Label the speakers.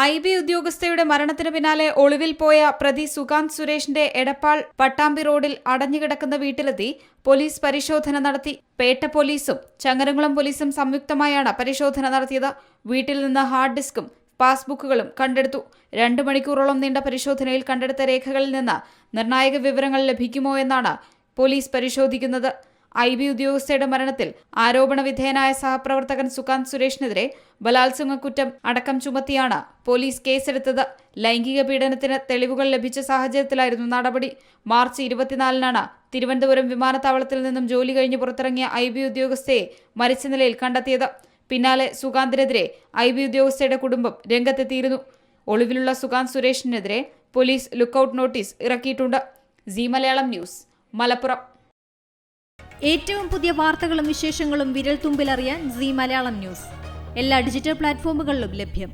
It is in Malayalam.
Speaker 1: IB ഉദ്യോഗസ്ഥയുടെ മരണത്തിന് പിന്നാലെ ഒളിവിൽ പോയ പ്രതി സുകാന്ത് സുരേഷിന്റെ എടപ്പാൾ പട്ടാമ്പി റോഡിൽ അടഞ്ഞുകിടക്കുന്ന വീട്ടിലെത്തി പോലീസ് പരിശോധന നടത്തി. പേട്ട പോലീസും ചങ്ങരംകുളം പോലീസും സംയുക്തമായാണ് പരിശോധന നടത്തിയത്. വീട്ടിൽ നിന്ന് ഹാർഡ് ഡിസ്കും പാസ്ബുക്കുകളും കണ്ടെടുത്തു. 2 മണിക്കൂറോളം നീണ്ട പരിശോധനയിൽ കണ്ടെടുത്ത രേഖകളിൽ നിന്ന് നിർണായക വിവരങ്ങൾ ലഭിക്കുമോ എന്നാണ് പോലീസ് പരിശോധിക്കുന്നത്. IB ഉദ്യോഗസ്ഥയുടെ മരണത്തിൽ ആരോപണ വിധേയനായ സഹപ്രവർത്തകൻ സുകാന്ത് സുരേഷിനെതിരെ ബലാത്സംഗ കുറ്റം അടക്കം ചുമത്തിയാണ് പോലീസ് കേസെടുത്തത്. ലൈംഗിക പീഡനത്തിന് തെളിവുകൾ ലഭിച്ച സാഹചര്യത്തിലായിരുന്നു നടപടി. മാർച്ച് 24-നാണ് തിരുവനന്തപുരം വിമാനത്താവളത്തിൽ നിന്നും ജോലി കഴിഞ്ഞ് പുറത്തിറങ്ങിയ IB ഉദ്യോഗസ്ഥയെ മരിച്ച നിലയിൽ കണ്ടെത്തിയത്. പിന്നാലെ സുകാന്തിനെതിരെ IB ഉദ്യോഗസ്ഥയുടെ കുടുംബം രംഗത്തെത്തിയിരുന്നു. ഒളിവിലുള്ള സുകാന്ത് സുരേഷിനെതിരെ പോലീസ് ലുക്കൌട്ട് നോട്ടീസ് ഇറക്കിയിട്ടുണ്ട്. Zee Malayalam news, Malappuram.
Speaker 2: ഏറ്റവും പുതിയ വാർത്തകളും വിശേഷങ്ങളും വിരൽ തുമ്പിലറിയാൻ സീ മലയാളം ന്യൂസ് എല്ലാ ഡിജിറ്റൽ പ്ലാറ്റ്ഫോമുകളിലും ലഭ്യം.